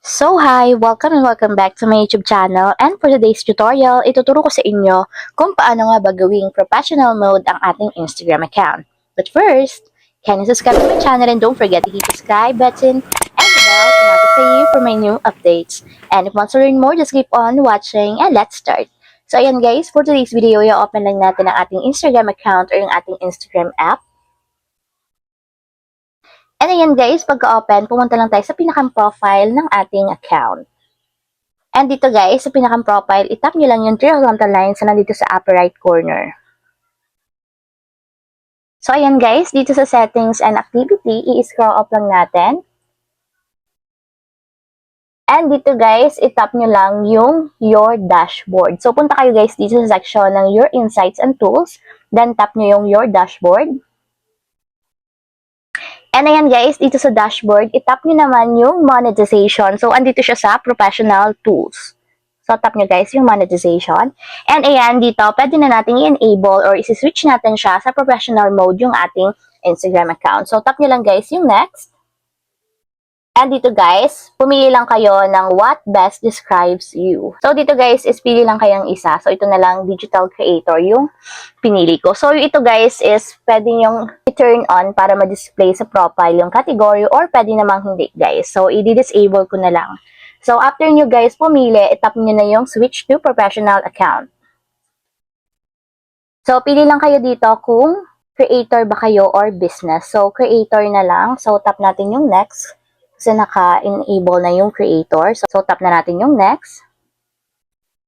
So hi! Welcome and welcome back to my YouTube channel, and for today's tutorial, ituturo ko sa inyo kung paano nga ba gawing professional mode ang ating Instagram account. But first, can you subscribe to my channel and don't forget to hit the subscribe button and the bell to notify you for my new updates. And if you want to learn more, just keep on watching and let's start. So ayan guys, for today's video, i-open lang natin ang ating Instagram account or yung ating Instagram app. And ayan guys, pagka-open, pumunta lang tayo sa pinakang profile ng ating account. And dito guys, sa pinakang profile, itap nyo lang yung three horizontal lines na nandito sa upper right corner. So ayan guys, dito sa settings and activity, i-scroll up lang natin. And dito guys, itap nyo lang yung your dashboard. So punta kayo guys dito sa section ng your insights and tools. Then tap nyo yung your dashboard. And ayan guys, dito sa dashboard, itap nyo naman yung monetization. So, andito siya sa professional tools. So, tap nyo guys yung monetization. And ayan, dito, pwede na natin i-enable or isi-switch natin siya sa professional mode yung ating Instagram account. So, tap nyo lang guys yung next. And dito guys, pumili lang kayo ng what best describes you. So dito guys, is pili lang kayo ng isa. So ito na lang, digital creator, yung pinili ko. So ito guys is pwede yung i-turn on para ma-display sa profile yung category or pwede namang hindi guys. So i-disable ko na lang. So after nyo guys pumili, itap nyo na yung switch to professional account. So pili lang kayo dito kung creator ba kayo or business. So creator na lang. So tap natin yung next. Kasi naka-enable na yung creator. So, tap na natin yung next.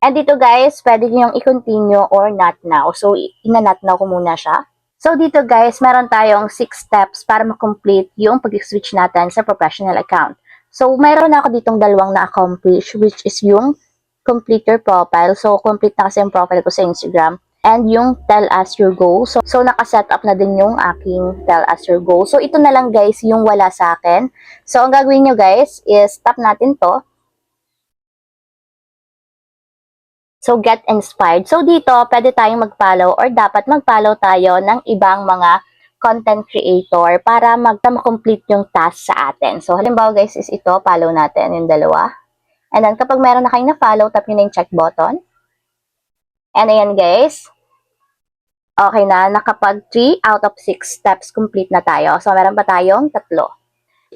And dito guys, pwede nyo yung i-continue or not now. So, ina-not now ko muna siya. So, dito guys, meron tayong 6 steps para ma-complete yung pag-switch natin sa professional account. So, meron ako ditong dalawang na-accomplish, which is yung complete your profile. So, complete na kasi yung profile ko sa Instagram. And yung tell us your goal. So naka-set up na din yung aking tell us your goal. So, ito na lang guys yung wala sa akin. So, ang gagawin nyo guys is tap natin to. So, get inspired. So, dito, pwede tayong mag-follow or dapat mag-follow tayo ng ibang mga content creator para ma-complete yung task sa atin. So, halimbawa guys is ito, follow natin yung dalawa. And then, kapag meron na kayong na-follow, tap nyo na yung check button. And ayan guys, okay na, nakapag 3 out of 6 steps complete na tayo. So, meron pa tayong 3.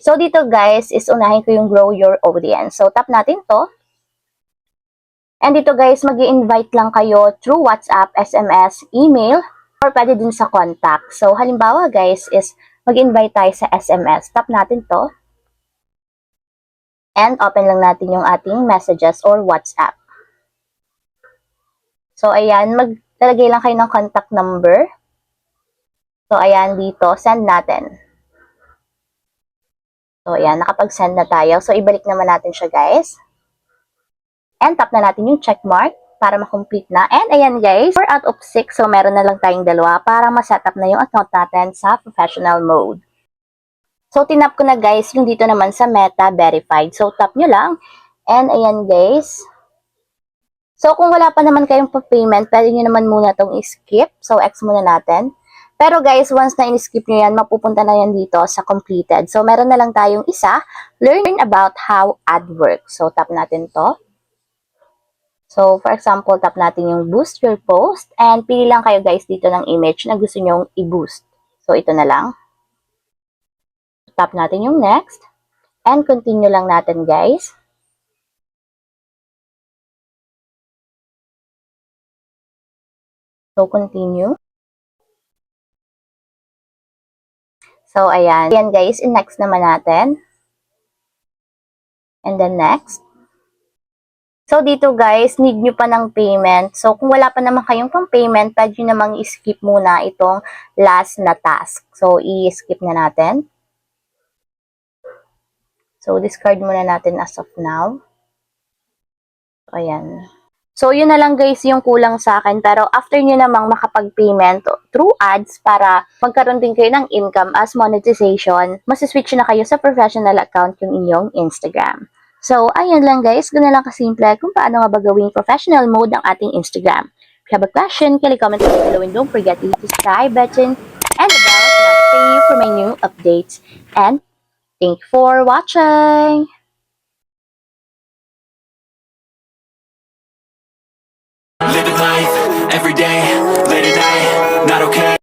So, dito guys, is unahin ko yung grow your audience. So, tap natin to. And dito guys, mag-i-invite lang kayo through WhatsApp, SMS, email, or pwede din sa contact. So, halimbawa guys, is mag-invite tayo sa SMS. Tap natin to. And open lang natin yung ating messages or WhatsApp. So, ayan, maglalagay lang kayo ng contact number. So, ayan, dito, send natin. So, ayan, nakapag-send na tayo. So, ibalik naman natin siya, guys. And tap na natin yung check mark para ma-complete na. And ayan, guys, 4 out of 6. So, meron na lang tayong dalawa para ma-setup na yung account natin sa professional mode. So, tinap ko na, guys, yung dito naman sa Meta Verified. So, tap nyo lang. And ayan, guys. So, kung wala pa naman kayong payment, pwede nyo naman muna itong i-skip. So, X muna natin. Pero guys, once na in-skip nyo yan, mapupunta na yan dito sa completed. So, meron na lang tayong isa, learn about how ad works. So, tap natin to. So, for example, tap natin yung boost your post. And pili lang kayo guys dito ng image na gusto nyong i-boost. So, ito na lang. Tap natin yung next. And continue lang natin guys. So, continue. So, ayan. Ayan guys, in-next naman natin. And then next. So, dito guys, need nyo pa ng payment. So, kung wala pa naman kayong pang payment, pwede nyo namang i-skip muna itong last na task. So, i-skip na natin. So, discard muna natin as of now. Ayan. So, yun na lang guys yung kulang sa akin. Pero after nyo namang makapag-payment through ads para magkaroon din kayo ng income as monetization, masiswitch na kayo sa professional account yung inyong Instagram. So, ayun lang guys. Ganoon lang kasimple kung paano nga ba gawing professional mode ang ating Instagram. If you have a question, kindly comment down below and don't forget to hit the subscribe button and the bell to notify you for my new updates. And thank you for watching! day, late at night, not okay.